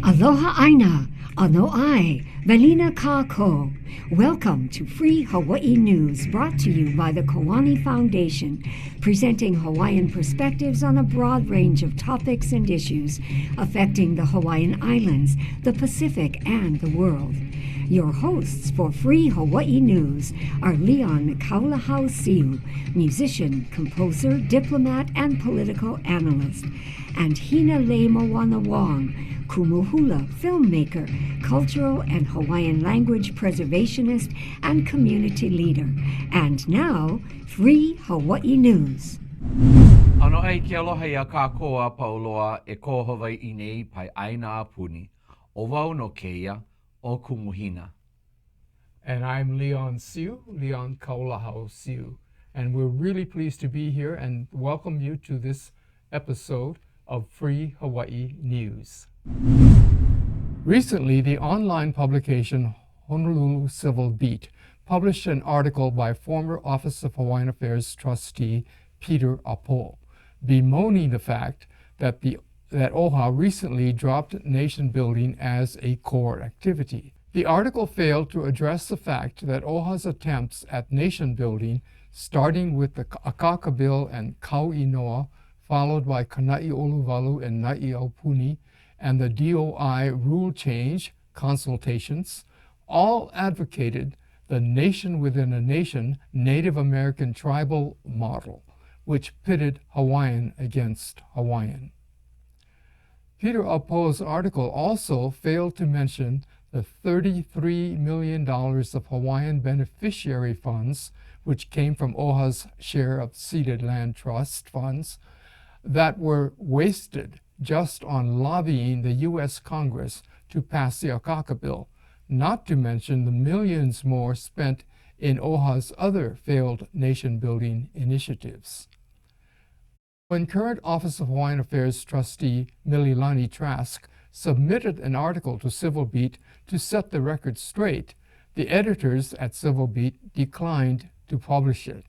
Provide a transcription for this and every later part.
Aloha Aina, Ano Ai, Velina Kako. Welcome to Free Hawaii News, brought to you by the Kiwani Foundation, presenting Hawaiian perspectives on a broad range of topics and issues affecting the Hawaiian Islands, the Pacific, and the world. Your hosts for Free Hawaii News are Leon Kaulahau Siu, musician, composer, diplomat, and political analyst, and Hinaleimoana Wong, Kumuhula, filmmaker, cultural and Hawaiian language preservationist, and community leader. And now, Free Hawaii News. Ano ai ke aloha ia kākoa pauloa e ko Hawaii nei pai aina apuni. O wau no keia o kumuhina. And I'm Leon Siu, Leon Kaulahau Siu. And we're really pleased to be here and welcome you to this episode of Free Hawaii News. Recently, the online publication Honolulu Civil Beat published an article by former Office of Hawaiian Affairs trustee Peter Apo, bemoaning the fact that OHA recently dropped nation building as a core activity. The article failed to address the fact that OHA's attempts at nation building, starting with the Akaka Bill and Kauinoa, followed by Kana'i Oluwalu and Na'i Aupuni, and the DOI rule change consultations, all advocated the nation within a nation Native American tribal model, which pitted Hawaiian against Hawaiian. Peter Apo's article also failed to mention the $33 million of Hawaiian beneficiary funds, which came from OHA's share of ceded land trust funds, that were wasted just on lobbying the U.S. Congress to pass the Akaka Bill, not to mention the millions more spent in OHA's other failed nation-building initiatives. When current Office of Hawaiian Affairs trustee Mililani Trask submitted an article to Civil Beat to set the record straight, the editors at Civil Beat declined to publish it.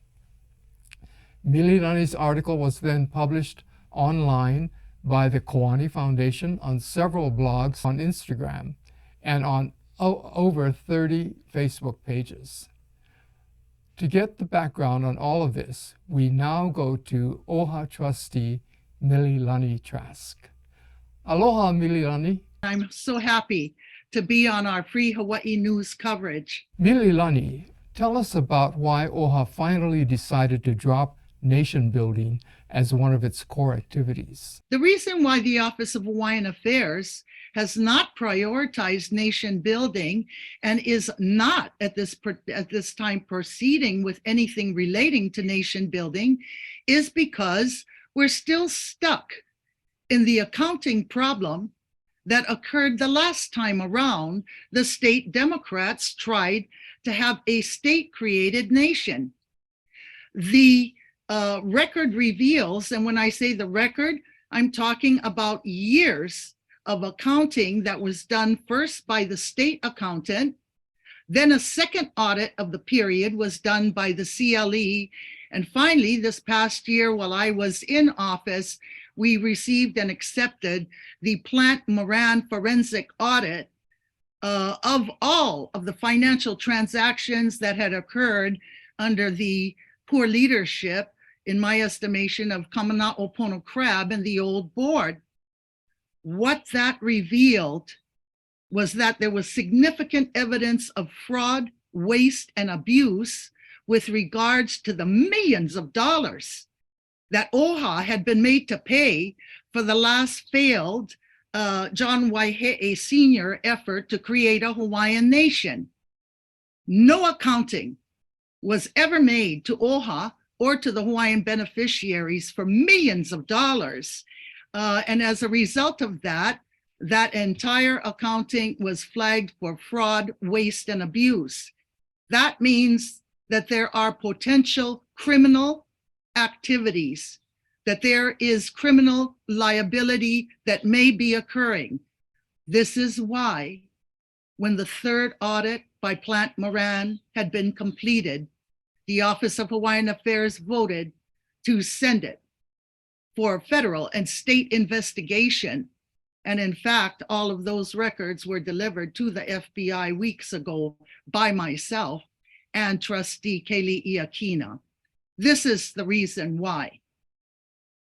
Mililani's article was then published online by the Kiwani Foundation on several blogs on Instagram and on over 30 Facebook pages. To get the background on all of this, we now go to OHA trustee Mililani Trask. Aloha, Mililani. I'm so happy to be on our Free Hawaii News coverage. Mililani, tell us about why OHA finally decided to drop nation building as one of its core activities. The reason why the Office of Hawaiian Affairs has not prioritized nation building and is not at this time proceeding with anything relating to nation building is because we're still stuck in the accounting problem that occurred the last time around. The state Democrats tried to have a state-created nation. The record reveals, and when I say the record, I'm talking about years of accounting that was done first by the state accountant, then a second audit of the period was done by the CLE, and finally this past year while I was in office, we received and accepted the Plant Moran forensic audit of all of the financial transactions that had occurred under the poor leadership, in my estimation, of Kamana'o Pono Crab and the old board. What that revealed was that there was significant evidence of fraud, waste, and abuse with regards to the millions of dollars that OHA had been made to pay for the last failed John Waihe'e Sr. effort to create a Hawaiian nation. No accounting was ever made to OHA or to the Hawaiian beneficiaries for millions of dollars. And as a result of that, that entire accounting was flagged for fraud, waste, and abuse. That means that there are potential criminal activities, that there is criminal liability that may be occurring. This is why, when the third audit by Plant Moran had been completed, the Office of Hawaiian Affairs voted to send it for federal and state investigation And in fact, all of those records were delivered to the FBI weeks ago by myself and Trustee Kaylee Iakina. This is the reason why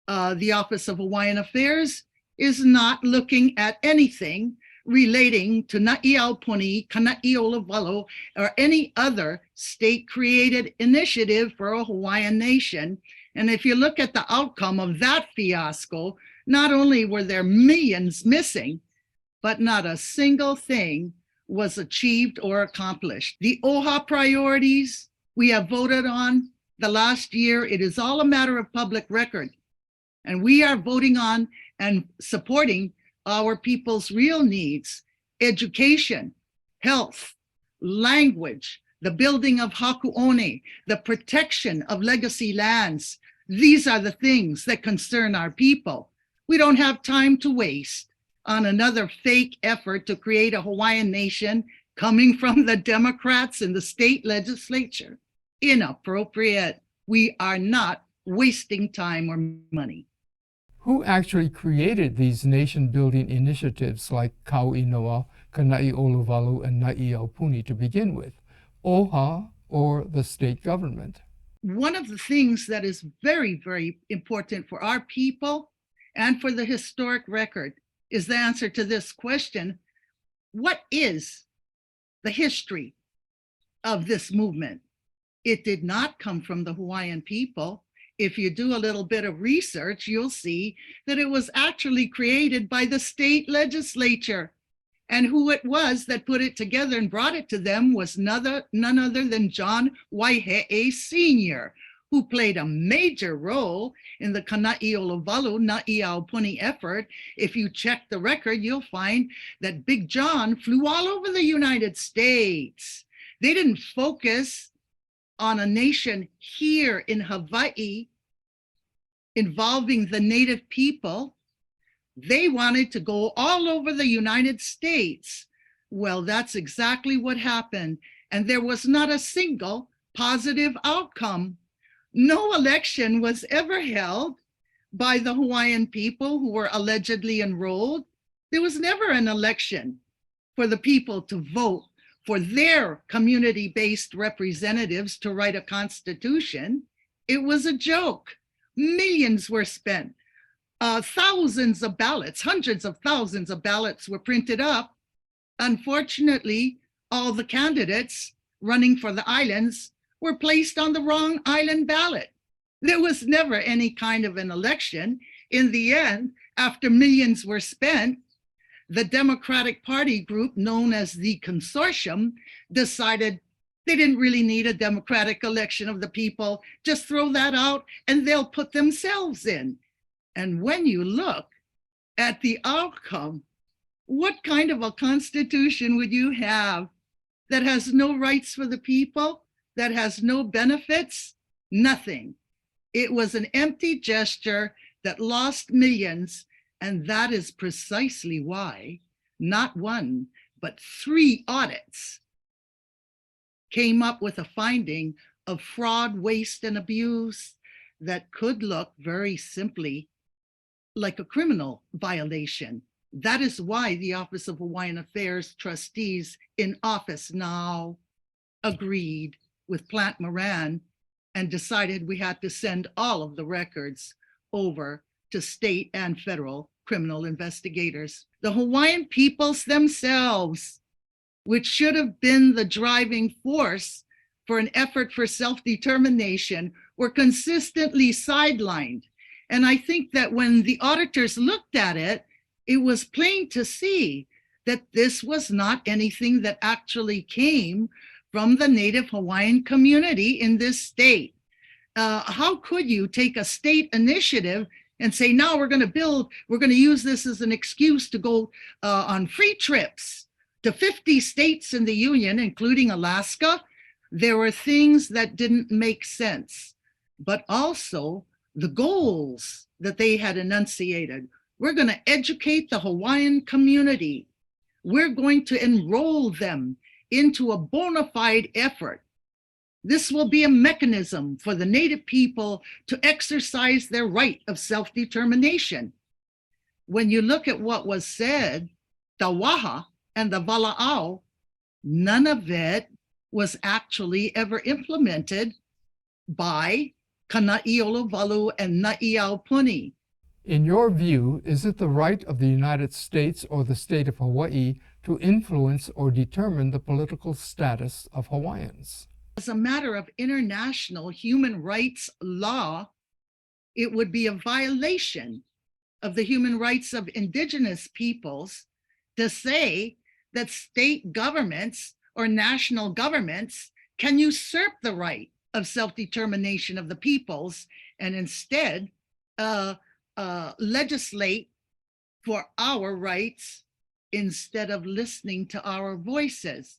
the Office of Hawaiian Affairs is not looking at anything relating to Na'iaupuni, Kana'iolawalo, or any other state-created initiative for a Hawaiian nation. And if you look at the outcome of that fiasco, not only were there millions missing, but not a single thing was achieved or accomplished. The OHA priorities we have voted on the last year, it is all a matter of public record. And we are voting on and supporting our people's real needs: education, health, language, the building of haku'one, the protection of legacy lands. These are the things that concern our people. We don't have time to waste on another fake effort to create a Hawaiian nation coming from the Democrats in the state legislature. Inappropriate. We are not wasting time or money. Who actually created these nation-building initiatives like Kauinoa, Kana'iolawalo, and Na'iaupuni to begin with? OHA or the state government? One of the things that is very, very important for our people and for the historic record is the answer to this question: what is the history of this movement? It did not come from the Hawaiian people. If you do a little bit of research, you'll see that it was actually created by the state legislature. And who it was that put it together and brought it to them was none other than John Waikai Sr., who played a major role in the Kana'iolawalo Na'iaupuni effort. If you check the record, you'll find that Big John flew all over the United States. They didn't focus on a nation here in Hawaii involving the native people. They wanted to go all over the United States. Well, that's exactly what happened. And there was not a single positive outcome. No election was ever held by the Hawaiian people who were allegedly enrolled. There was never an election for the people to vote for their community-based representatives to write a constitution. It was a joke. Millions were spent. Thousands of ballots, hundreds of thousands of ballots were printed up. Unfortunately, all the candidates running for the islands were placed on the wrong island ballot. There was never any kind of an election. In the end, after millions were spent, the Democratic Party group known as the Consortium decided they didn't really need a democratic election of the people. Just throw that out and they'll put themselves in. And when you look at the outcome, what kind of a constitution would you have that has no rights for the people, that has no benefits? Nothing. It was an empty gesture that lost millions. And that is precisely why not one, but 3 audits came up with a finding of fraud, waste, and abuse that could look very simply like a criminal violation. That is why the Office of Hawaiian Affairs trustees in office now agreed with Plant Moran and decided we had to send all of the records over to state and federal criminal investigators. The Hawaiian peoples themselves, which should have been the driving force for an effort for self-determination, were consistently sidelined. And I think that when the auditors looked at it, it was plain to see that this was not anything that actually came from the Native Hawaiian community in this state. How could you take a state initiative and say, now we're going to use this as an excuse to go on free trips to 50 states in the Union, including Alaska? There were things that didn't make sense, but also the goals that they had enunciated. We're going to educate the Hawaiian community. We're going to enroll them into a bona fide effort. This will be a mechanism for the Native people to exercise their right of self-determination. when you look at what was said, the waha and the vala'au, none of it was actually ever implemented by Kana'iolovalu and Na'iaupuni. In your view, is it the right of the United States or the state of Hawaii to influence or determine the political status of Hawaiians? As a matter of international human rights law, it would be a violation of the human rights of indigenous peoples to say that state governments or national governments can usurp the right of self-determination of the peoples and instead legislate for our rights instead of listening to our voices.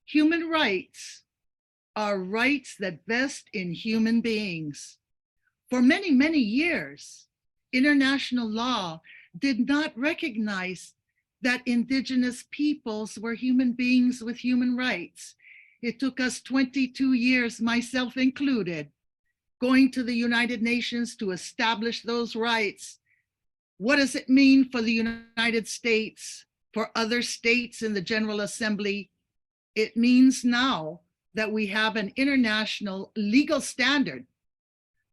Human rights are rights that vest in human beings. For many, many years, international law did not recognize that indigenous peoples were human beings with human rights. It took us 22 years, myself included, going to the United Nations to establish those rights. What does it mean for the United States, for other states in the General Assembly? It means now that we have an international legal standard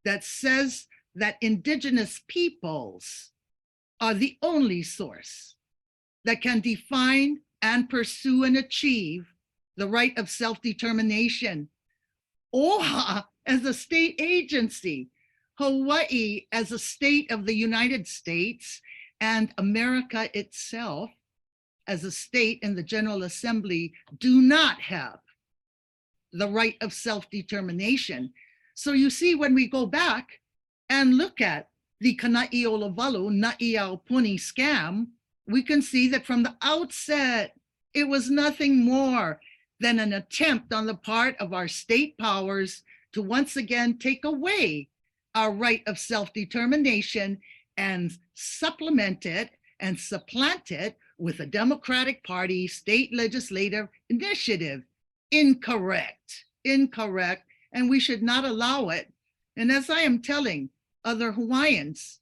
that says that indigenous peoples are the only source that can define and pursue and achieve the right of self-determination. OHA as a state agency, Hawaii as a state of the United States, and America itself as a state in the General Assembly do not have the right of self-determination. So you see, when we go back and look at the Kana'iolovalu Na'iaupuni scam, we can see that from the outset, it was nothing more than an attempt on the part of our state powers to once again take away our right of self-determination and supplement it and supplant it with a Democratic Party state legislative initiative. Incorrect, and we should not allow it. And as I am telling other Hawaiians,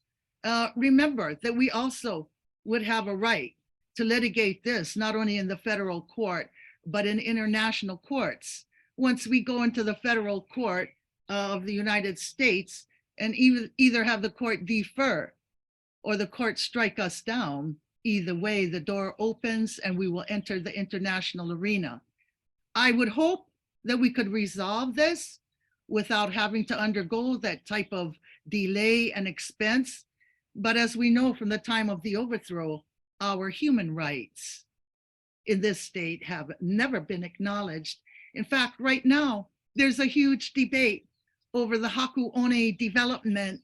remember that we also would have a right to litigate this, not only in the federal court, but in international courts. Once we go into the federal court of the United States and either have the court defer or the court strike us down, either way, the door opens and we will enter the international arena. I would hope that we could resolve this without having to undergo that type of delay and expense. But as we know from the time of the overthrow, our human rights in this state have never been acknowledged. In fact, right now, there's a huge debate over the Haku'one development,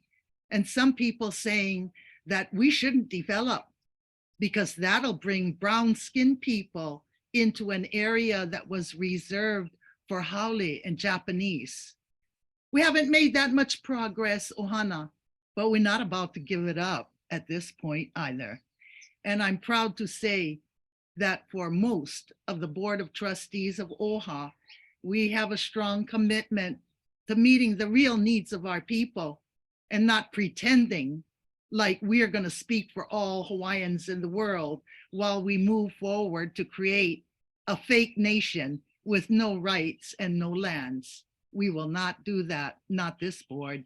and some people saying that we shouldn't develop because that'll bring brown-skinned people into an area that was reserved for Haole and Japanese. We haven't made that much progress, Ohana, but we're not about to give it up at this point either. And I'm proud to say that for most of the Board of Trustees of OHA, we have a strong commitment to meeting the real needs of our people and not pretending like we are going to speak for all Hawaiians in the world while we move forward to create a fake nation with no rights and no lands. We will not do that, not this board.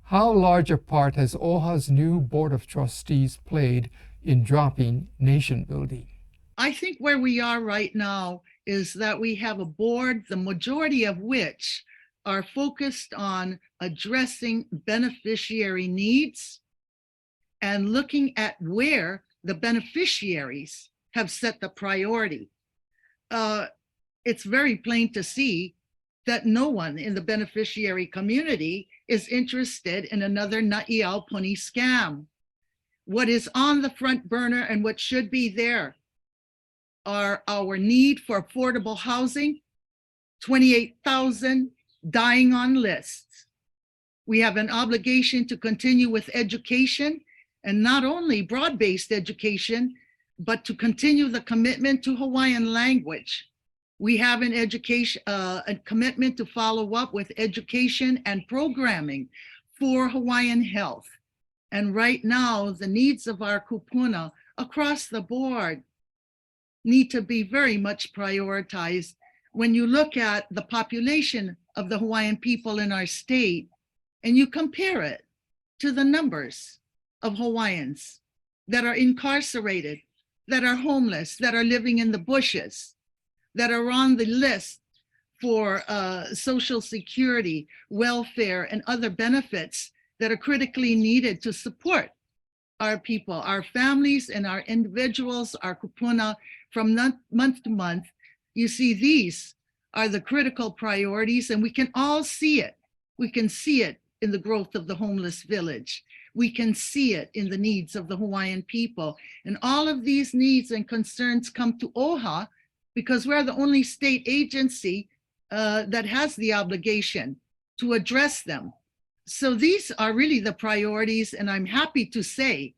How large a part has OHA's new Board of Trustees played in dropping nation building? I think where we are right now is that we have a board, the majority of which are focused on addressing beneficiary needs and looking at where the beneficiaries have set the priority. It's very plain to see that no one in the beneficiary community is interested in another Na'iaupuni scam. What is on the front burner and what should be there are our need for affordable housing, 28,000 dying on lists. We have an obligation to continue with education, and not only broad-based education, but to continue the commitment to Hawaiian language. We have an education, a commitment to follow up with education and programming for Hawaiian health. And right now, the needs of our kupuna across the board need to be very much prioritized. When you look at the population of the Hawaiian people in our state and you compare it to the numbers of Hawaiians that are incarcerated, that are homeless, that are living in the bushes, that are on the list for Social Security, welfare, and other benefits that are critically needed to support our people, our families, and our individuals, our kupuna, from month to month. You see, these are the critical priorities, and we can all see it. We can see it in the growth of the homeless village. We can see it in the needs of the Hawaiian people. And all of these needs and concerns come to OHA because we're the only state agency that has the obligation to address them. So these are really the priorities, and I'm happy to say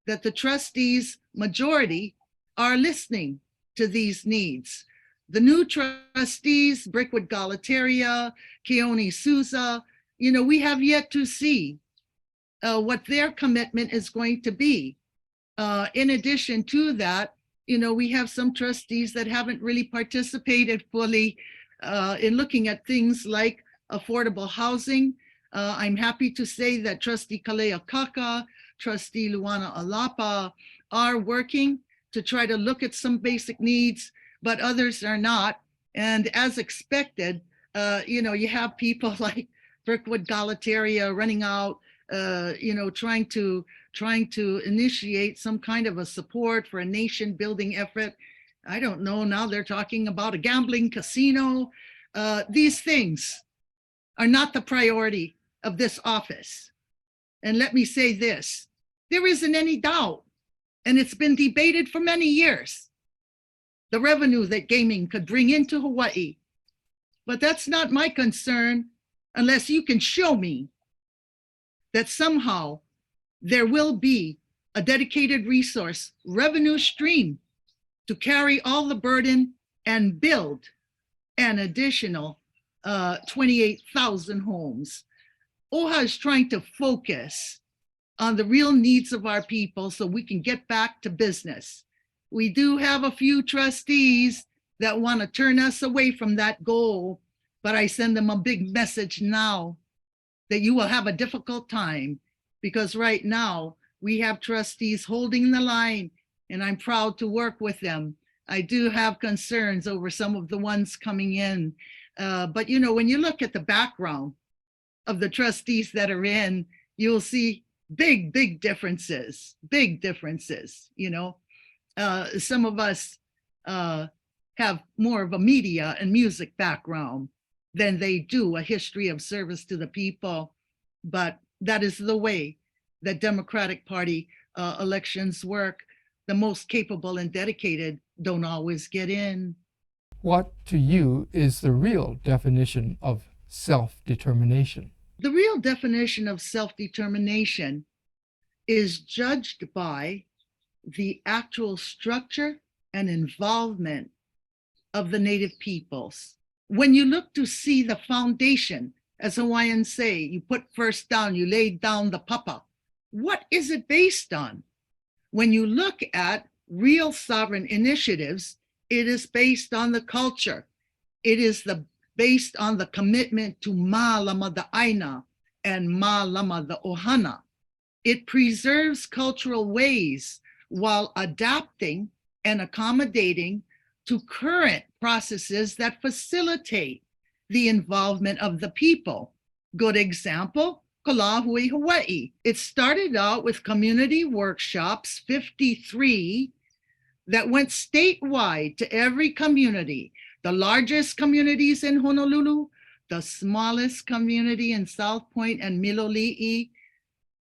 that the trustees' majority are listening to these needs. The new trustees, Brickwood Galateria, Keone Souza, we have yet to see what their commitment is going to be. In addition to that, we have some trustees that haven't really participated fully in looking at things like affordable housing. I'm happy to say that Trustee Kalea Kaka, Trustee Luana Alapa are working to try to look at some basic needs, but others are not. And as expected, you have people like Brickwood Galateria running out, trying to initiate some kind of a support for a nation building effort. I don't know, now they're talking about a gambling casino. These things are not the priority of this office. And let me say this, there isn't any doubt, and it's been debated for many years, the revenue that gaming could bring into Hawaii. But that's not my concern unless you can show me that somehow there will be a dedicated resource revenue stream to carry all the burden and build an additional 28,000 homes. OHA is trying to focus on the real needs of our people so we can get back to business. We do have a few trustees that want to turn us away from that goal, but I send them a big message now that you will have a difficult time because right now we have trustees holding the line and I'm proud to work with them. I do have concerns over some of the ones coming in, but when you look at the background of the trustees that are in, you'll see big differences, some of us have more of a media and music background than they do a history of service to the people. But that is the way that Democratic Party elections work. The most capable and dedicated don't always get in. What to you is the real definition of self-determination? The real definition of self-determination is judged by the actual structure and involvement of the Native peoples. When you look to see the foundation, as Hawaiians say, you put first down, you lay down the papa. What is it based on? When you look at real sovereign initiatives, it is based on the culture. It is based on the commitment to Mālama the Aina and Mālama the Ohana. It preserves cultural ways while adapting and accommodating to current processes that facilitate the involvement of the people. Good example, Kalahui, Hawaii. It started out with community workshops, 53, that went statewide to every community. The largest communities in Honolulu, the smallest community in South Point and Miloli'i.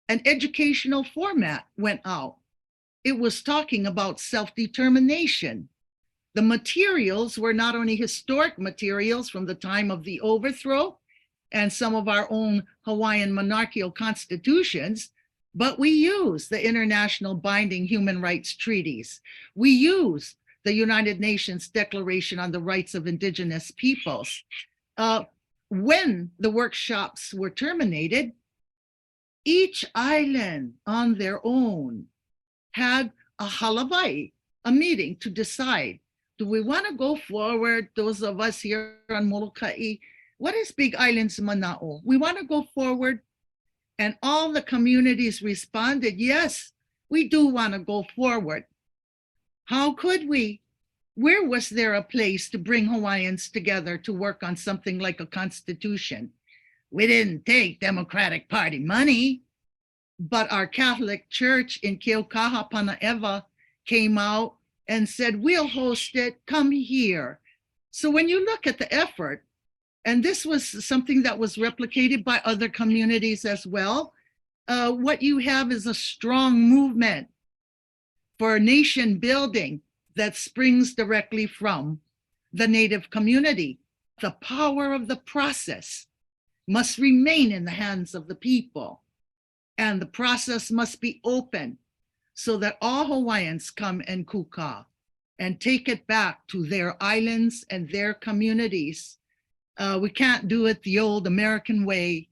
An educational format went out. It was talking about self-determination. The materials were not only historic materials from the time of the overthrow and some of our own Hawaiian monarchical constitutions, but we used the international binding human rights treaties. We used the United Nations Declaration on the Rights of Indigenous Peoples. When the workshops were terminated, Each island on their own had a halavai, a meeting to decide, do we want to go forward, those of us here on Molokai? What is Big Island's mana'o? We want to go forward. And all the communities responded, yes, we do want to go forward. How could we? Where was there a place to bring Hawaiians together to work on something like a constitution? We didn't take Democratic Party money, but our Catholic Church in Keaukaha Panaeva came out and said, we'll host it, come here. So when you look at the effort, and this was something that was replicated by other communities as well, what you have is a strong movement for nation building that springs directly from the Native community. The power of the process must remain in the hands of the people, and the process must be open so that all Hawaiians come and kuka and take it back to their islands and their communities. We can't do it the old American way,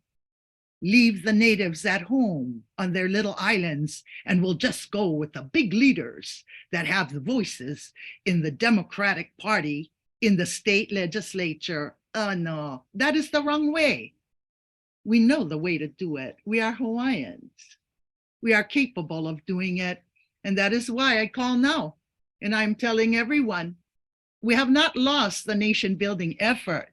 leave the natives at home on their little islands, and we'll just go with the big leaders that have the voices in the Democratic Party, in the state legislature. No, that is the wrong way. We know the way to do it. We are Hawaiians. We are capable of doing it. And that is why I call now. And I'm telling everyone, we have not lost the nation building effort.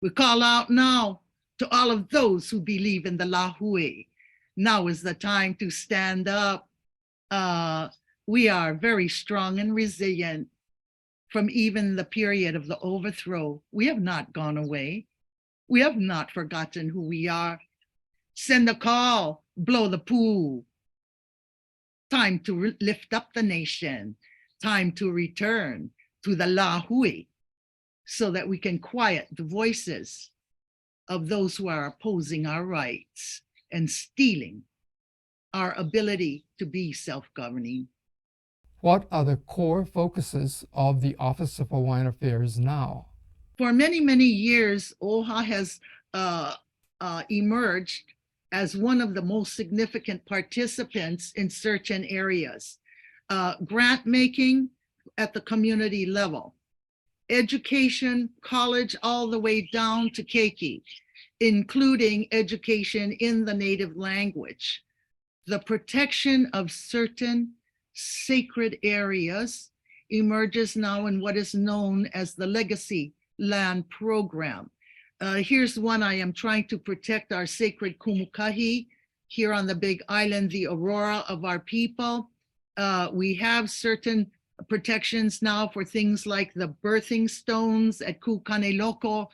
We call out now to all of those who believe in the Lahui. Now is the time to stand up. We are very strong and resilient from even the period of the overthrow. We have not gone away. We have not forgotten who we are. Send a call, blow the poo. Time to lift up the nation. Time to return to the Lahui so that we can quiet the voices of those who are opposing our rights and stealing our ability to be self-governing. What are the core focuses of the Office of Hawaiian Affairs now? For many, many years, OHA has emerged as one of the most significant participants in certain areas. Grant making at the community level, education, college, all the way down to keiki, including education in the native language. The protection of certain sacred areas emerges now in what is known as the Legacy Land Program. Here's one. I am trying to protect our sacred kumukahi here on the Big Island, the aurora of our people. We have certain protections now for things like the birthing stones at Kukaneloko,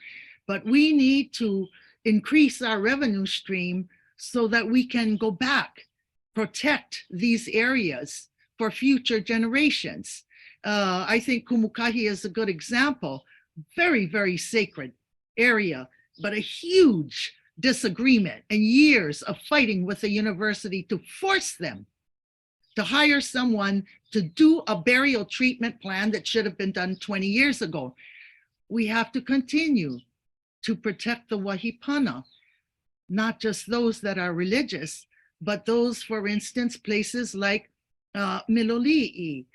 but we need to increase our revenue stream so that we can go back, protect these areas for future generations. I think Kumukahi is a good example. Very, very sacred area, but a huge disagreement and years of fighting with the university to force them to hire someone to do a burial treatment plan that should have been done 20 years ago. We have to continue to protect the wahipana, not just those that are religious, but those, for instance, places like Miloli'i,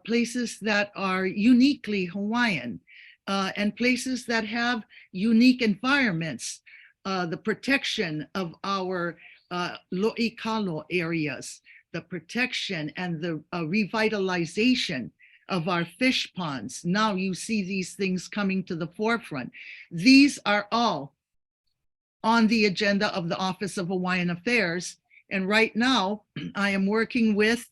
places that are uniquely Hawaiian, and places that have unique environments, the protection of our lo'ikalo areas, the protection and the revitalization of our fish ponds. Now you see these things coming to the forefront. These are all on the agenda of the Office of Hawaiian Affairs. And right now I am working with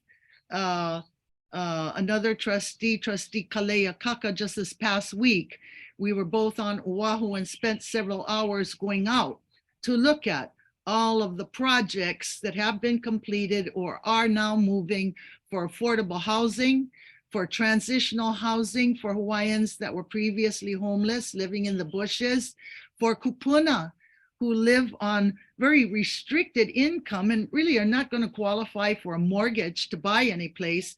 another trustee, Trustee Kalea Kaka, just this past week. We were both on Oahu and spent several hours going out to look at all of the projects that have been completed or are now moving for affordable housing, for transitional housing for Hawaiians that were previously homeless, living in the bushes, for kupuna, who live on very restricted income and really are not going to qualify for a mortgage to buy any place.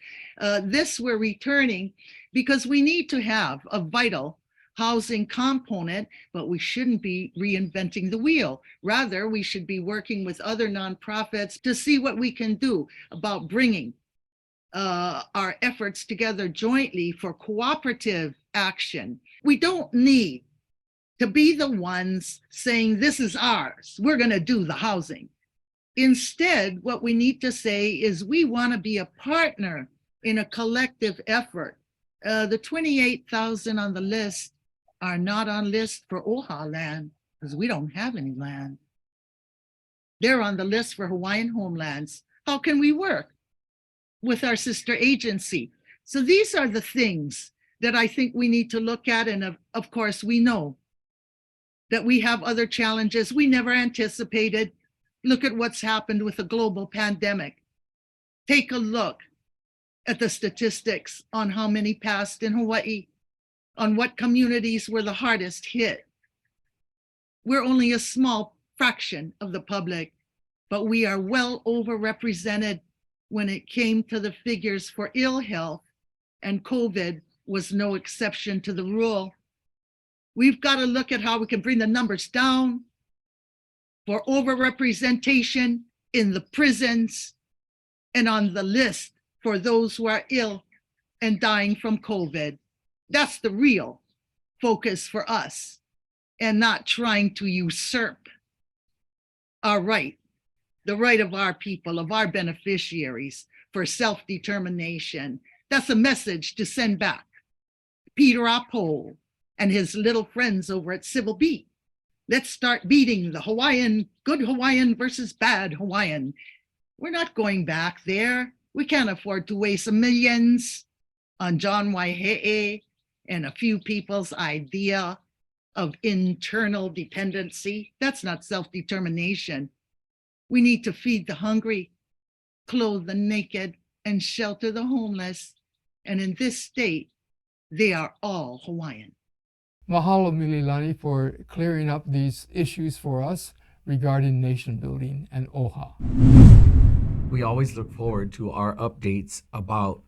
This we're returning because we need to have a vital housing component, but we shouldn't be reinventing the wheel. Rather, we should be working with other nonprofits to see what we can do about bringing our efforts together jointly for cooperative action. We don't need to be the ones saying, this is ours, we're going to do the housing. Instead, what we need to say is we want to be a partner in a collective effort. The 28,000 on the list are not on list for OHA land because we don't have any land. They're on the list for Hawaiian homelands. How can we work with our sister agency? So these are the things that I think we need to look at. And of course, we know that we have other challenges we never anticipated. Look at what's happened with the global pandemic. Take a look at the statistics on how many passed in Hawaii, on what communities were the hardest hit. We're only a small fraction of the public, but we are well overrepresented when it came to the figures for ill health, and COVID was no exception to the rule. We've got to look at how we can bring the numbers down for overrepresentation in the prisons and on the list for those who are ill and dying from COVID. That's the real focus for us, and not trying to usurp our right, the right of our people, of our beneficiaries for self-determination. That's a message to send back Peter Apo and his little friends over at Civil Beat. Let's start beating the Hawaiian, good Hawaiian versus bad Hawaiian. We're not going back there. We can't afford to waste millions on John Waikai and a few people's idea of internal dependency. That's not self-determination. We need to feed the hungry, clothe the naked, and shelter the homeless. And in this state, they are all Hawaiian. Mahalo, Mililani, for clearing up these issues for us regarding nation building and OHA. We always look forward to our updates about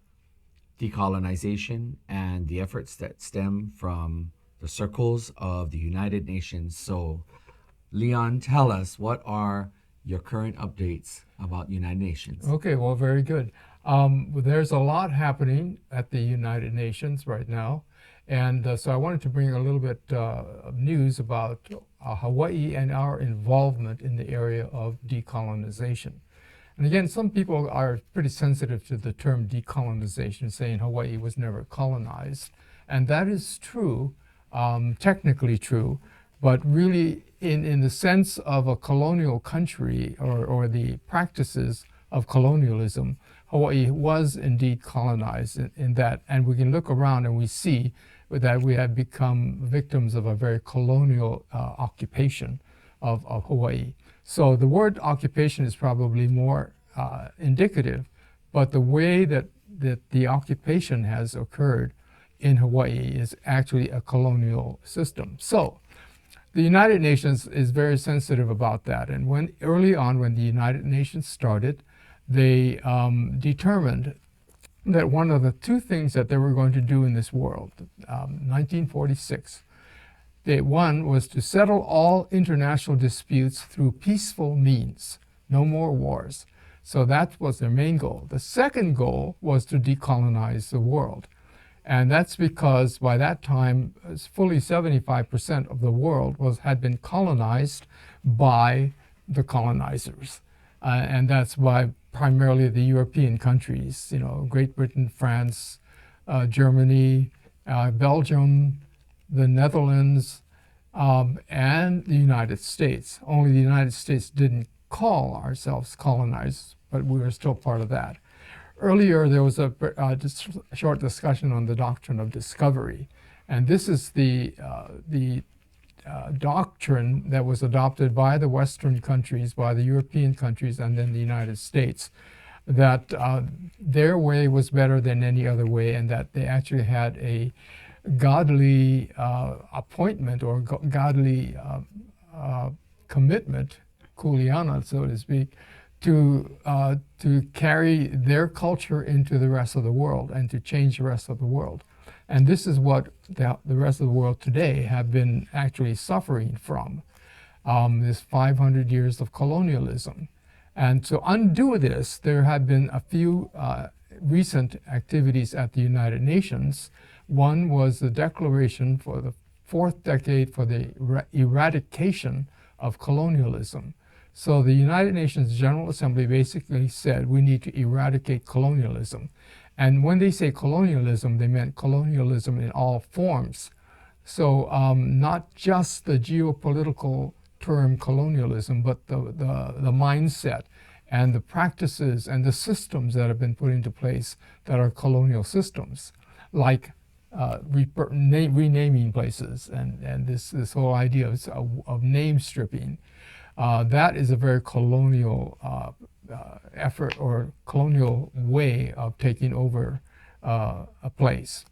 decolonization and the efforts that stem from the circles of the United Nations. So, Leon, tell us, what are your current updates about United Nations? Okay, well, very good. There's a lot happening at the United Nations right now. And so I wanted to bring a little bit of news about Hawaii and our involvement in the area of decolonization. And again, some people are pretty sensitive to the term decolonization, saying Hawaii was never colonized. And that is true, technically true, but really in the sense of a colonial country or the practices of colonialism, Hawaii was indeed colonized in that. And we can look around and we see that we have become victims of a very colonial occupation of Hawaii. So the word occupation is probably more indicative, but the way that the occupation has occurred in Hawaii is actually a colonial system. So the United Nations is very sensitive about that. And early on when the United Nations started, they determined that one of the two things that they were going to do in this world, 1946, one was to settle all international disputes through peaceful means, no more wars. So that was their main goal. The second goal was to decolonize the world. And that's because by that time, fully 75% of the world had been colonized by the colonizers. And that's by primarily the European countries, Great Britain, France, Germany, Belgium, the Netherlands, and the United States. Only the United States didn't call ourselves colonized, but we were still part of that. Earlier, there was a short discussion on the doctrine of discovery. And this is the doctrine that was adopted by the Western countries, by the European countries, and then the United States, that their way was better than any other way, and that they actually had a godly appointment or godly commitment, kuleana, so to speak, to carry their culture into the rest of the world and to change the rest of the world. And this is what the rest of the world today have been actually suffering from, this 500 years of colonialism. And to undo this, there have been a few recent activities at the United Nations. One was the declaration for the fourth decade for the eradication of colonialism. So the United Nations General Assembly basically said we need to eradicate colonialism. And when they say colonialism, they meant colonialism in all forms. So not just the geopolitical term colonialism, but the mindset and the practices and the systems that have been put into place that are colonial systems, like renaming places and this whole idea of name stripping. That is a very colonial effort or colonial way of taking over a place.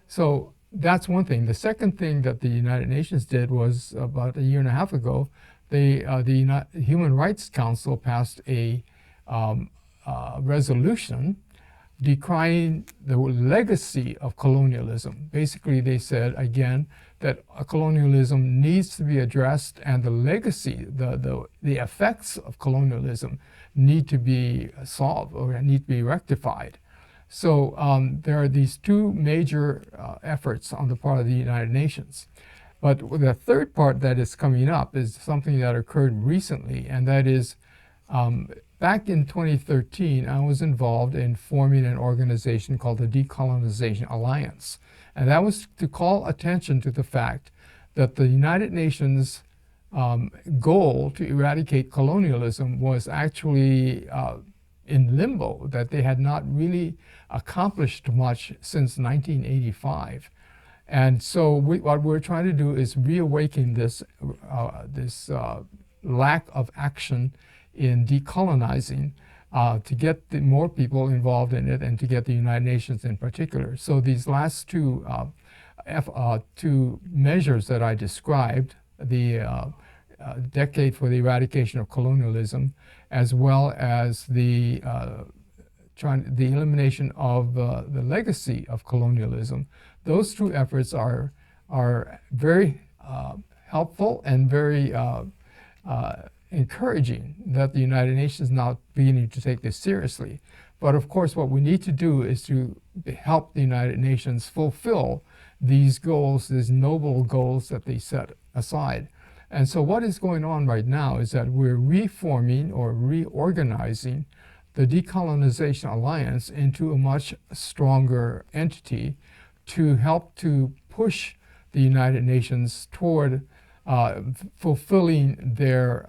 So that's one thing. The second thing that the United Nations did was about a year and a half ago, the Human Rights Council passed a resolution decrying the legacy of colonialism. Basically, they said, again, that colonialism needs to be addressed, and the legacy, the effects of colonialism need to be solved or need to be rectified. So there are these two major efforts on the part of the United Nations. But the third part that is coming up is something that occurred recently, and that is back in 2013, I was involved in forming an organization called the Decolonization Alliance. And that was to call attention to the fact that the United Nations goal to eradicate colonialism was actually in limbo, that they had not really accomplished much since 1985. And so what we're trying to do is reawaken this lack of action in decolonizing to get more people involved in it and to get the United Nations in particular. So these last two measures that I described, the decade for the eradication of colonialism, as well as the elimination of the legacy of colonialism, those two efforts are very helpful and very encouraging that the United Nations is now beginning to take this seriously. But of course, what we need to do is to help the United Nations fulfill these goals, these noble goals that they set aside. And so what is going on right now is that we're reforming or reorganizing the Decolonization Alliance into a much stronger entity to help to push the United Nations toward fulfilling their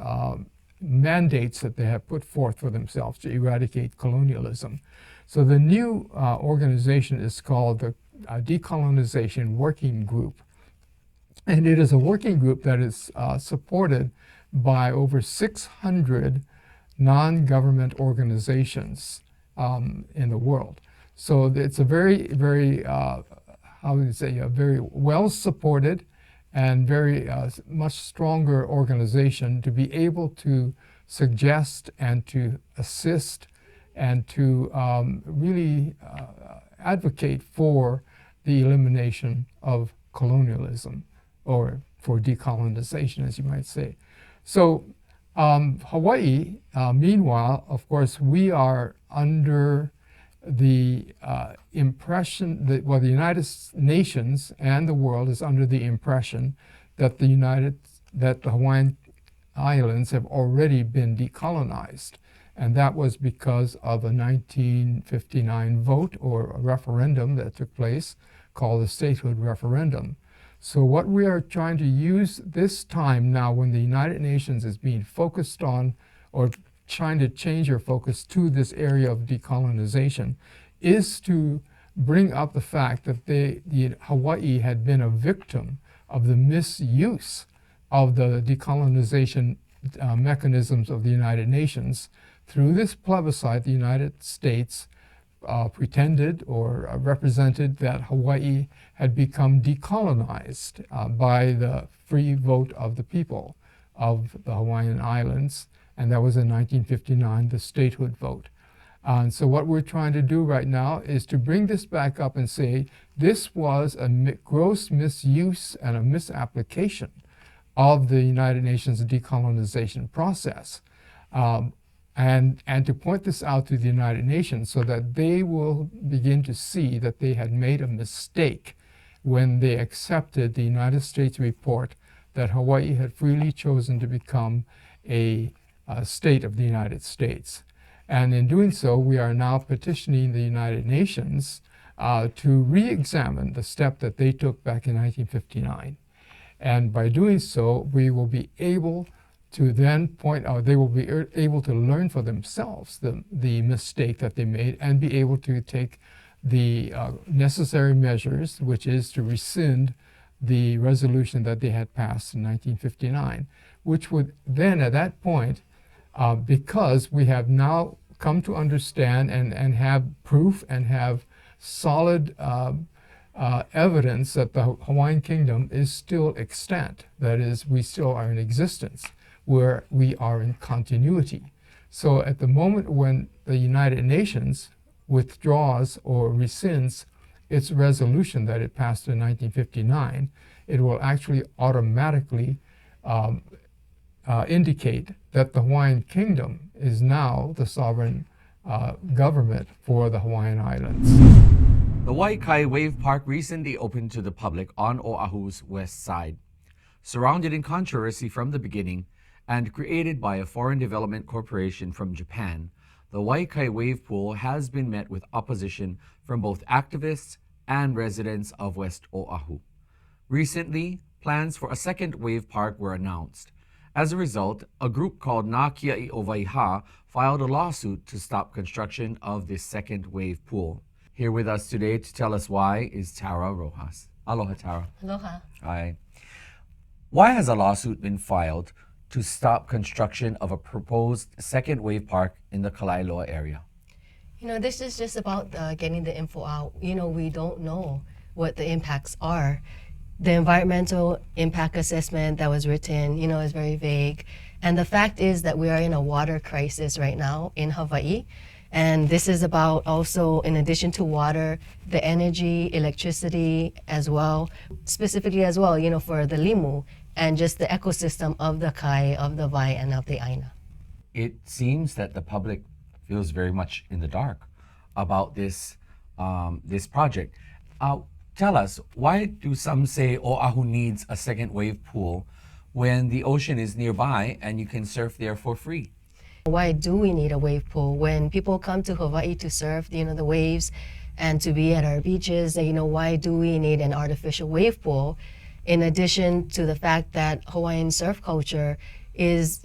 mandates that they have put forth for themselves to eradicate colonialism. So the new organization is called the Decolonization Working Group. And it is a working group that is supported by over 600 non-government organizations in the world. So it's a very, very, how would you say, a very well-supported and very much stronger organization to be able to suggest and to assist and to really advocate for the elimination of colonialism, or for decolonization, as you might say. So Hawaii, meanwhile, of course, we are under the impression that, well, the United Nations and the world is under the impression that the Hawaiian Islands have already been decolonized. And that was because of a 1959 vote or a referendum that took place called the statehood referendum. So what we are trying to use this time now, when the United Nations is being focused on, or trying to change your focus to this area of decolonization, is to bring up the fact that Hawaii had been a victim of the misuse of the decolonization mechanisms of the United Nations. Through this plebiscite, the United States pretended or represented that Hawaii had become decolonized by the free vote of the people of the Hawaiian Islands, and that was in 1959, the statehood vote. And so what we're trying to do right now is to bring this back up and say this was a gross misuse and a misapplication of the United Nations decolonization process. And to point this out to the United Nations so that they will begin to see that they had made a mistake when they accepted the United States report that Hawaii had freely chosen to become a state of the United States. And in doing so, we are now petitioning the United Nations to re-examine the step that they took back in 1959. And by doing so, we will be able to then point out, they will be able to learn for themselves the mistake that they made and be able to take the necessary measures, which is to rescind the resolution that they had passed in 1959, which would then at that point, because we have now come to understand and have proof and have solid evidence that the Hawaiian Kingdom is still extant. That is, we still are in existence, where we are in continuity. So at the moment when the United Nations withdraws or rescinds its resolution that it passed in 1959, it will actually automatically indicate that the Hawaiian Kingdom is now the sovereign government for the Hawaiian Islands. The Waikai Wave Park recently opened to the public on Oahu's west side. Surrounded in controversy from the beginning and created by a foreign development corporation from Japan, the Waikai Wave Pool has been met with opposition from both activists and residents of West Oahu. Recently, plans for a second wave park were announced. As a result, a group called Nā Kia'i o Waiha filed a lawsuit to stop construction of this second wave pool. Here with us today to tell us why is Tara Rojas. Aloha, Tara. Aloha. Hi. Why has a lawsuit been filed to stop construction of a proposed second wave park in the Kalailoa area? This is just about getting the info out. We don't know what the impacts are. The environmental impact assessment that was written, is very vague. And the fact is that we are in a water crisis right now in Hawaii. And this is about also, in addition to water, the energy, electricity as well, specifically as well, for the limu and just the ecosystem of the kai, of the vai, and of the aina. It seems that the public feels very much in the dark about this project. Tell us, why do some say Oahu needs a second wave pool when the ocean is nearby and you can surf there for free? Why do we need a wave pool? When people come to Hawaii to surf, the waves and to be at our beaches, why do we need an artificial wave pool? In addition to the fact that Hawaiian surf culture is,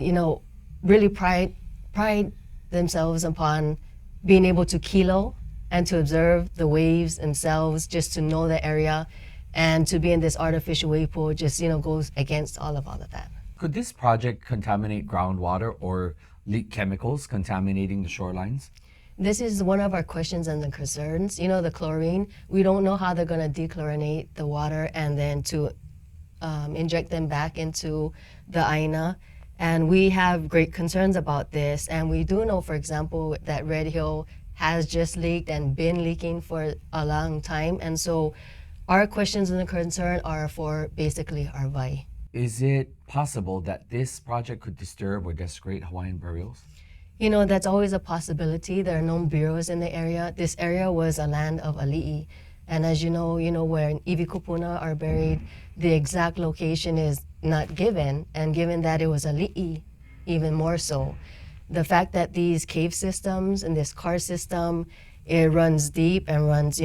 really pride themselves upon being able to kilo and to observe the waves themselves, just to know the area, and to be in this artificial wave pool just, goes against all of that. Could this project contaminate groundwater or leak chemicals contaminating the shorelines? This is one of our questions and the concerns. The chlorine, we don't know how they're going to dechlorinate the water and then to inject them back into the aina. And we have great concerns about this. And we do know, for example, that Red Hill has just leaked and been leaking for a long time. And so our questions and the concern are for basically our vai. Is it possible that this project could disturb or desecrate Hawaiian burials? That's always a possibility. There are known burials in the area. This area was a land of ali'i. And as you know, where iwi kupuna are buried, the exact location is not given. And given that it was ali'i, even more so. The fact that these cave systems and this karst system, it runs deep and runs,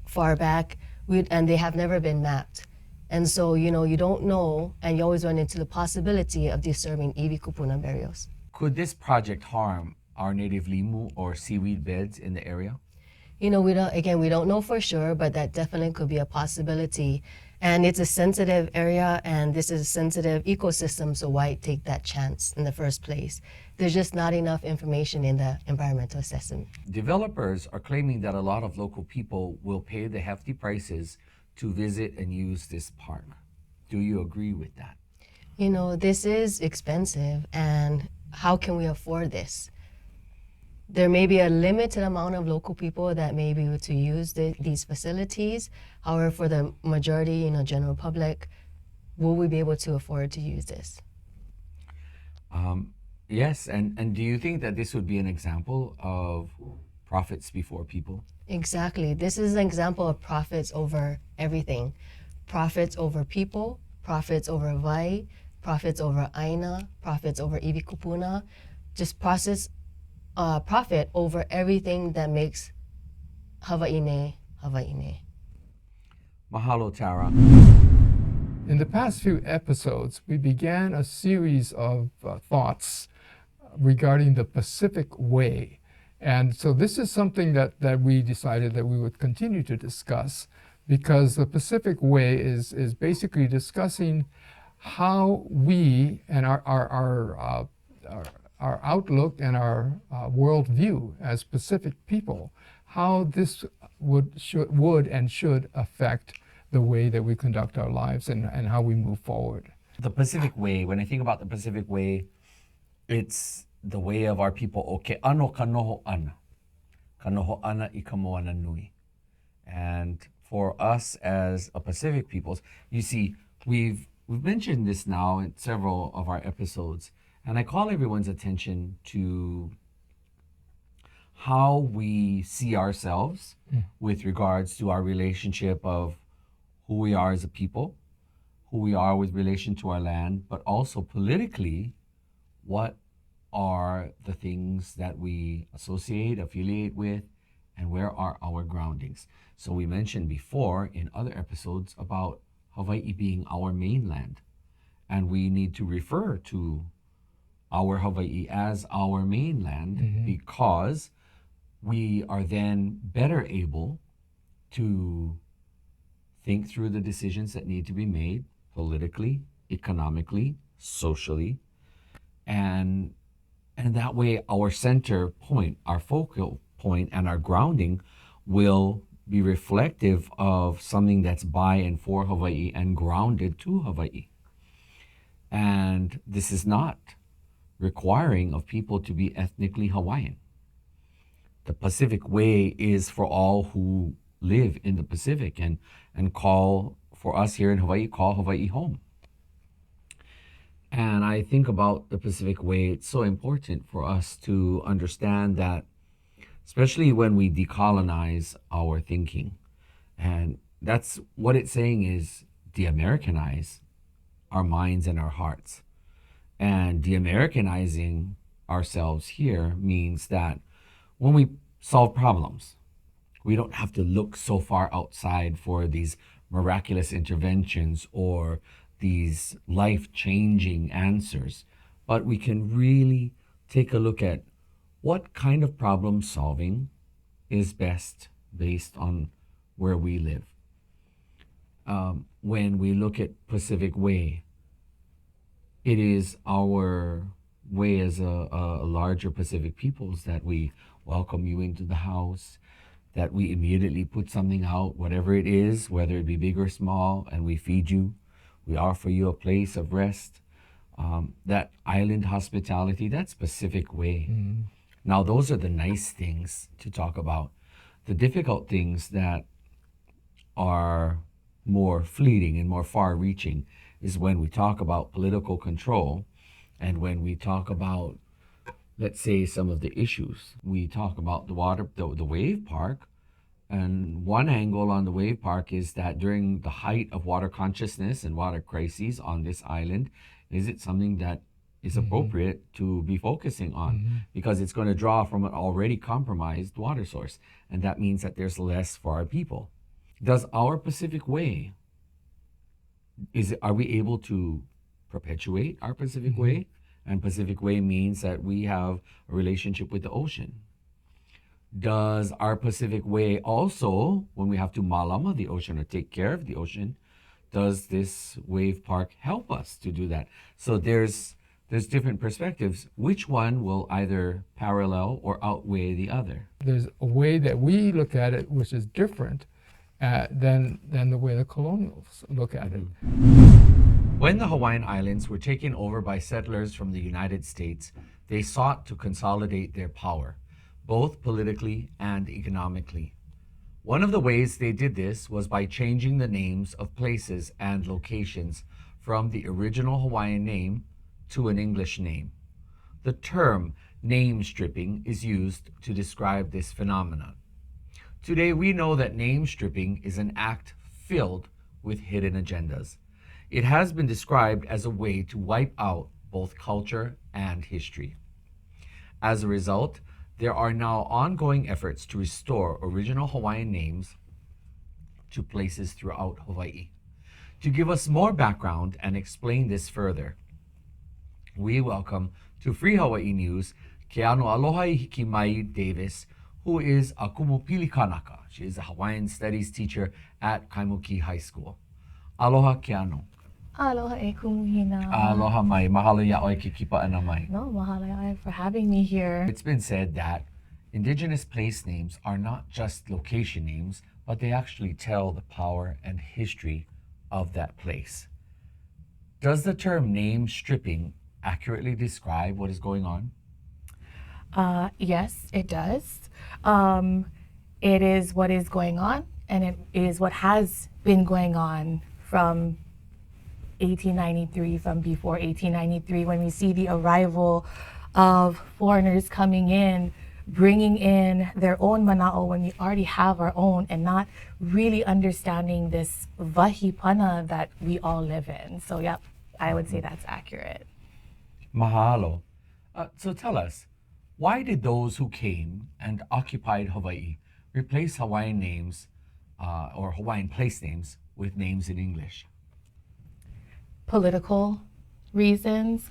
far back, and they have never been mapped. And so, you don't know, and you always run into the possibility of disturbing iwi kupuna burials. Could this project harm our native limu or seaweed beds in the area? We don't know for sure, but that definitely could be a possibility. And it's a sensitive area, and this is a sensitive ecosystem, so why take that chance in the first place? There's just not enough information in the environmental assessment. Developers are claiming that a lot of local people will pay the hefty prices to visit and use this park. Do you agree with that? This is expensive, and how can we afford this? There may be a limited amount of local people that may be able to use these facilities. However, for the majority, general public, will we be able to afford to use this? Yes, and do you think that this would be an example of profits before people? Exactly. This is an example of profits over everything. Profits over people, profits over Vai, profits over Aina, profits over Ivikupuna, just profit over everything that makes Hawaiian Hawaiian. Mahalo, Tara. In the past few episodes, we began a series of thoughts regarding the Pacific Way. And so this is something that we decided that we would continue to discuss, because the Pacific Way is basically discussing how we and our outlook and our worldview as Pacific people, how this would and should affect the way that we conduct our lives and how we move forward. The Pacific Way, when I think about the Pacific Way, it's the way of our people. Okay, ano kanoho ana. Kanoho ana I ka moana nui. And for us as a Pacific peoples, you see, we've mentioned this now in several of our episodes, and I call everyone's attention to how we see ourselves with regards to our relationship of who we are as a people, who we are with relation to our land, but also politically, what are the things that we associate, affiliate with, and where are our groundings. So we mentioned before in other episodes about Hawaii being our mainland, and we need to refer to our Hawaii as our mainland because we are then better able to think through the decisions that need to be made politically, economically, socially, and that way our center point, our focal point, and our grounding will be reflective of something that's by and for Hawaii and grounded to Hawaii. And this is not requiring of people to be ethnically Hawaiian. The Pacific Way is for all who live in the Pacific, and call, for us here in Hawaii, call Hawaii home. And I think about the Pacific Way, it's so important for us to understand that, especially when we decolonize our thinking, and that's what it's saying is de-Americanize our minds and our hearts. And de-Americanizing ourselves here means that when we solve problems, we don't have to look so far outside for these miraculous interventions or these life-changing answers, but we can really take a look at what kind of problem solving is best based on where we live. When we look at Pacific Way, it is our way as a larger Pacific peoples that we welcome you into the house, that we immediately put something out, whatever it is, whether it be big or small, and we feed you. We offer you a place of rest. That island hospitality, that's Pacific Way. Now, those are the nice things to talk about. The difficult things that are more fleeting and more far-reaching is when we talk about political control and when we talk about, let's say, some of the issues. We talk about the wave park, and one angle on the wave park is that during the height of water consciousness and water crises on this island, is it something that is appropriate to be focusing on? Because it's going to draw from an already compromised water source, and that means that there's less for our people. Does our Pacific Way, are we able to perpetuate our Pacific Way? And Pacific Way means that we have a relationship with the ocean. Does our Pacific Way also, when we have to malama the ocean or take care of the ocean, does this wave park help us to do that? So there's different perspectives. Which one will either parallel or outweigh the other? There's a way that we look at it which is different than the way the colonials look at it. When the Hawaiian Islands were taken over by settlers from the United States, they sought to consolidate their power, both politically and economically. One of the ways they did this was by changing the names of places and locations from the original Hawaiian name to an English name. The term name stripping is used to describe this phenomenon. Today, we know that name stripping is an act filled with hidden agendas. It has been described as a way to wipe out both culture and history. As a result, there are now ongoing efforts to restore original Hawaiian names to places throughout Hawaii. To give us more background and explain this further, we welcome to Free Hawaii News Keanu Aloha Hikimai Davis, who is a kumupili Kanaka. She is a Hawaiian studies teacher at Kaimuki High School. Aloha Keanu. Aloha e kumuhina. Aloha mai. Mahalo yaoi ke kipa ana mai. No, mahalo yaoi for having me here. It's been said that indigenous place names are not just location names, but they actually tell the power and history of that place. Does the term name stripping accurately describe what is going on? Yes, it does. It is what is going on, and it is what has been going on from 1893, from before 1893, when we see the arrival of foreigners coming in, bringing in their own mana'o when we already have our own, and not really understanding this vahipana that we all live in. So, yeah, I would say that's accurate. Mahalo. So tell us, why did those who came and occupied Hawaii replace Hawaiian names or Hawaiian place names with names in English? Political reasons,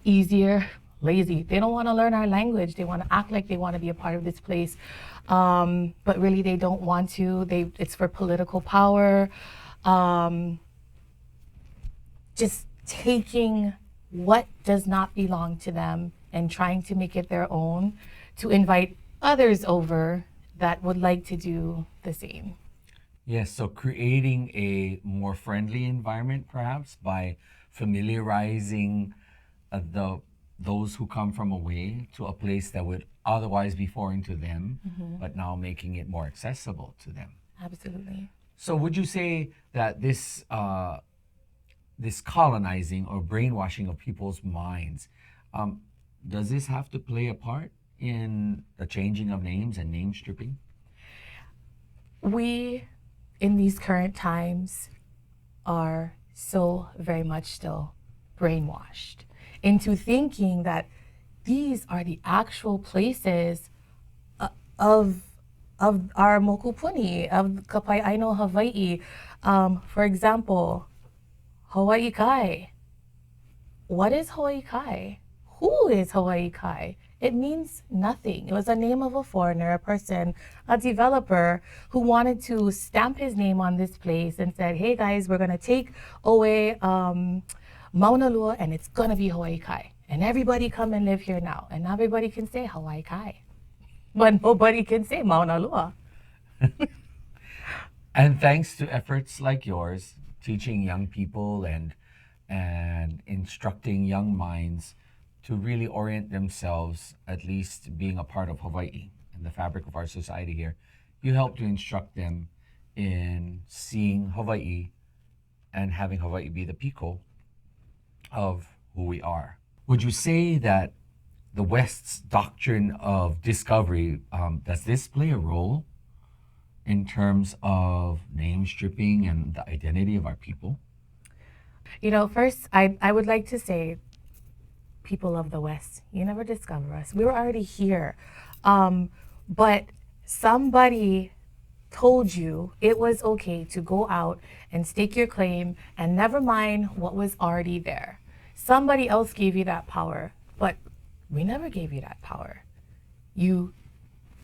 easier, lazy. They don't want to learn our language. They want to act like they want to be a part of this place, but really they don't want to. It's for political power. Just taking what does not belong to them and trying to make it their own, to invite others over that would like to do the same. Yes, so creating a more friendly environment, perhaps, by familiarizing those who come from away to a place that would otherwise be foreign to them, but now making it more accessible to them. Absolutely. So would you say that this colonizing or brainwashing of people's minds, does this have to play a part in the changing of names and name stripping? We, in these current times, are so very much still brainwashed into thinking that these are the actual places of our mokupuni, of Kapai'aino Hawaii. For example, Hawaiikai. What is Hawaiikai? Who is Hawaiikai? It means nothing. It was a name of a foreigner, a person, a developer who wanted to stamp his name on this place and said, hey guys, we're gonna take away Mauna Lua and it's gonna be Hawaiikai. And everybody come and live here now. And everybody can say Hawaiikai. But nobody can say Mauna Lua. And thanks to efforts like yours, teaching young people and instructing young minds to really orient themselves, at least being a part of Hawaii and the fabric of our society here, you help to instruct them in seeing Hawaii and having Hawaii be the piko of who we are. Would you say that the West's doctrine of discovery, does this play a role in terms of name stripping and the identity of our people? You know, first, I would like to say, people of the West, you never discover us. We were already here. But somebody told you it was okay to go out and stake your claim and never mind what was already there. Somebody else gave you that power, but we never gave you that power. You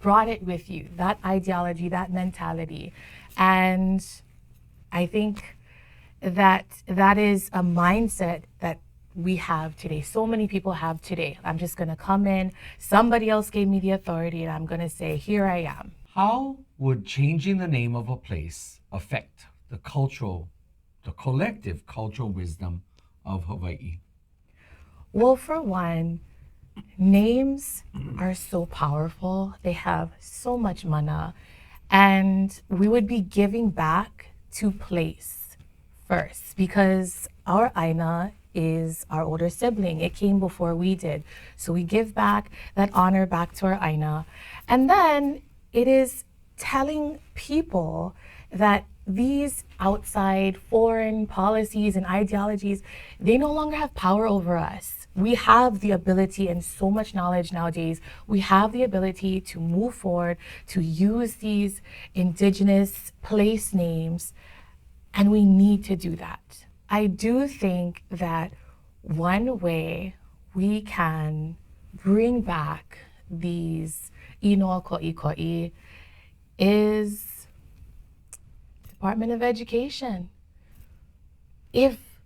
brought it with you, that ideology, that mentality. And I think that is a mindset that we have today. So many people have today. I'm just going to come in, somebody else gave me the authority, and I'm going to say, here I am. How would changing the name of a place affect the collective cultural wisdom of Hawaii? Well, for one, Names are so powerful. They have so much mana. And we would be giving back to place first because our Aina is our older sibling. It came before we did. So we give back that honor back to our Aina. And then it is telling people that these outside foreign policies and ideologies, they no longer have power over us. We have the ability and so much knowledge nowadays. We have the ability to move forward, to use these indigenous place names, and we need to do that. I do think that one way we can bring back these ino ko'i is Department of Education. If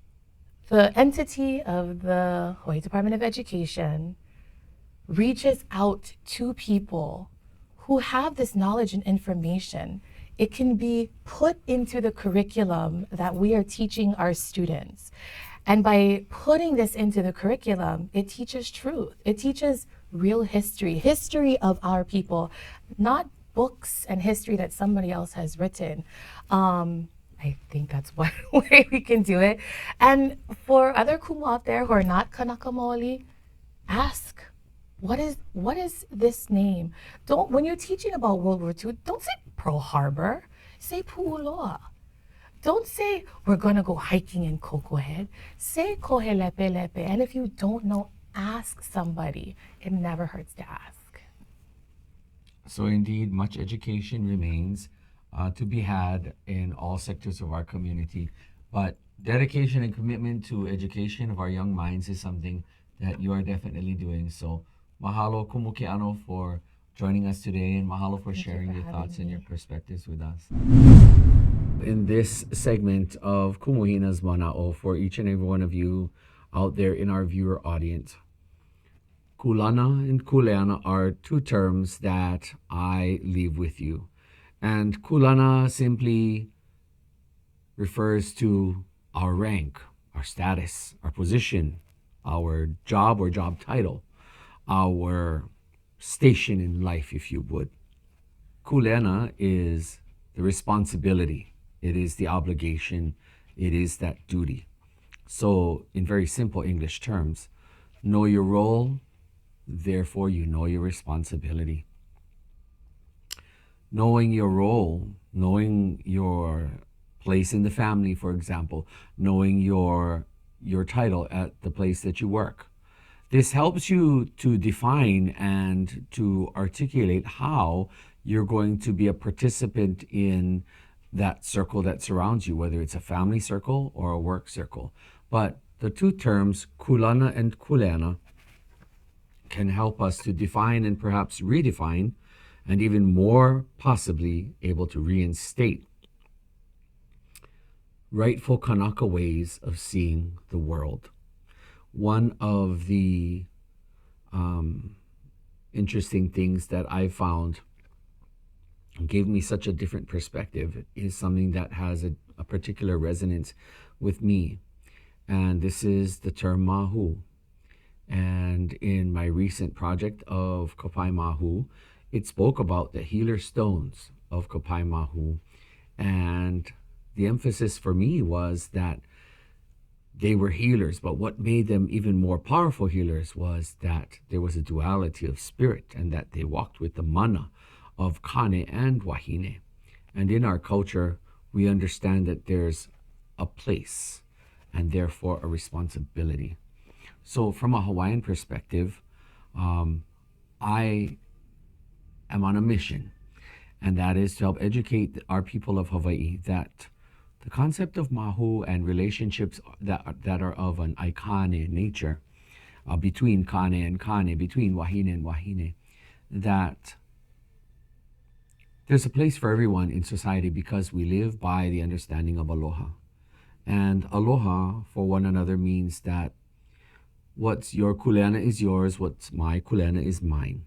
the entity of the Hawaii Department of Education reaches out to people who have this knowledge and information, it can be put into the curriculum that we are teaching our students. And by putting this into the curriculum, it teaches truth. It teaches real history of our people, not books and history that somebody else has written. I think that's one way we can do it. And for other kumu out there who are not Kanaka Maoli, ask, what is this name? When you're teaching about World War II, don't say Pearl Harbor, say Pu'uloa. Don't say we're gonna go hiking in Coco Head. Say Kohelepe. And if you don't know, ask somebody. It never hurts to ask. So indeed, much education remains to be had in all sectors of our community. But dedication and commitment to education of our young minds is something that you are definitely doing. So mahalo kumukeano for joining us today, and mahalo for sharing your thoughts and your perspectives with us. In this segment of Kumuhina's Mana'o, for each and every one of you out there in our viewer audience, kulana and kuleana are two terms that I leave with you. And kulana simply refers to our rank, our status, our position, our job or job title, our station in life, if you would. Kuleana is the responsibility. It is the obligation. It is that duty. So in very simple English terms, know your role, therefore you know your responsibility. Knowing your role, knowing your place in the family, for example, knowing your title at the place that you work. This helps you to define and to articulate how you're going to be a participant in that circle that surrounds you, whether it's a family circle or a work circle. But the two terms, kulana and kuleana, can help us to define and perhaps redefine, and even more possibly able to reinstate rightful Kanaka ways of seeing the world. One of the interesting things that I found gave me such a different perspective is something that has a particular resonance with me. And this is the term mahu. And in my recent project of Kapai Mahu, it spoke about the healer stones of Kapai Mahu. And the emphasis for me was that they were healers, but what made them even more powerful healers was that there was a duality of spirit and that they walked with the mana of Kane and Wahine. And in our culture, we understand that there's a place and therefore a responsibility. So from a Hawaiian perspective, I am on a mission, and that is to help educate our people of Hawaii that the concept of mahu and relationships that are of an aikane nature, between kane and kane, between wahine and wahine, that there's a place for everyone in society because we live by the understanding of aloha. And aloha for one another means that what's your kuleana is yours, what's my kuleana is mine.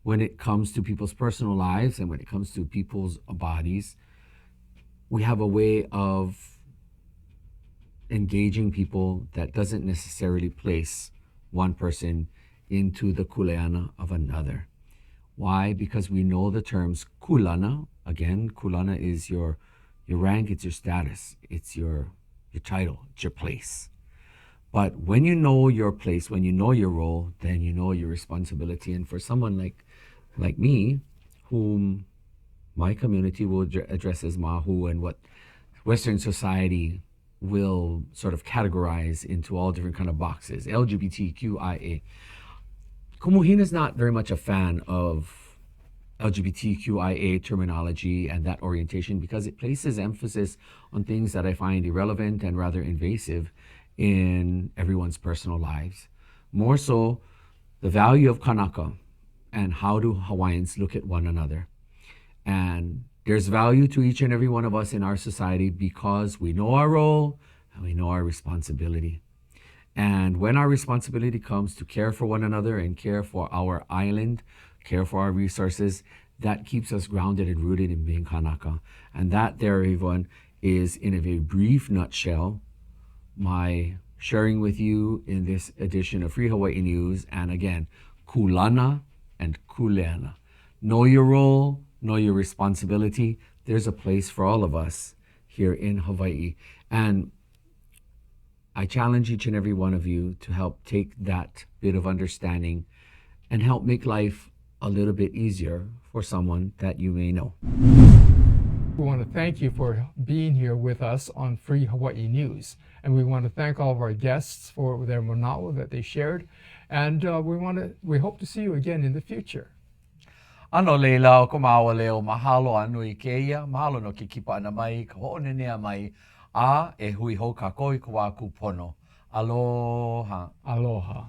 When it comes to people's personal lives and when it comes to people's bodies, we have a way of engaging people that doesn't necessarily place one person into the kuleana of another. Why? Because we know the terms kulana. Again, kulana is your rank, it's your status, it's your title, it's your place. But when you know your place, when you know your role, then you know your responsibility. And for someone like me, whom my community will address as Mahu, and what Western society will sort of categorize into all different kind of boxes, LGBTQIA. Kumuhina is not very much a fan of LGBTQIA terminology and that orientation because it places emphasis on things that I find irrelevant and rather invasive in everyone's personal lives. More so, the value of Kanaka and how do Hawaiians look at one another. And there's value to each and every one of us in our society because we know our role and we know our responsibility. And when our responsibility comes to care for one another and care for our island, care for our resources, that keeps us grounded and rooted in being Kanaka. And that there, everyone, is in a very brief nutshell my sharing with you in this edition of Free Hawaii News. And again, kulana and kuleana. Know your role, know your responsibility. There's a place for all of us here in Hawaii. And I challenge each and every one of you to help take that bit of understanding and help make life a little bit easier for someone that you may know. We want to thank you for being here with us on Free Hawaii News. And we want to thank all of our guests for their manawa that they shared. And we hope to see you again in the future. Ano leila o kumawa leo mahalo anu I keia, mahalo no ke kipa ana mai, ka ho'onenea mai, a e hui ho ka koi kua kupono. Aloha. Aloha.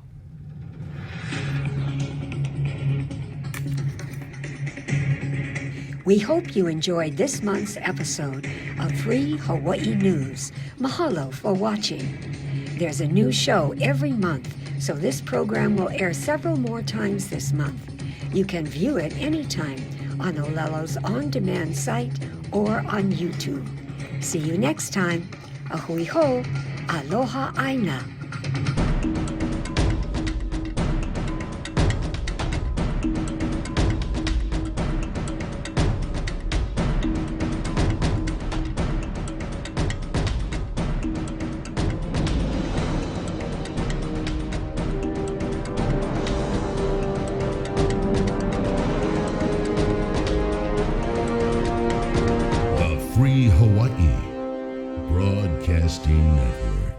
We hope you enjoyed this month's episode of Free Hawaii News. Mahalo for watching. There's a new show every month, so this program will air several more times this month. You can view it anytime on Olelo's on-demand site or on YouTube. See you next time. Ahui ho, aloha aina. Free Hawaii Broadcasting Network.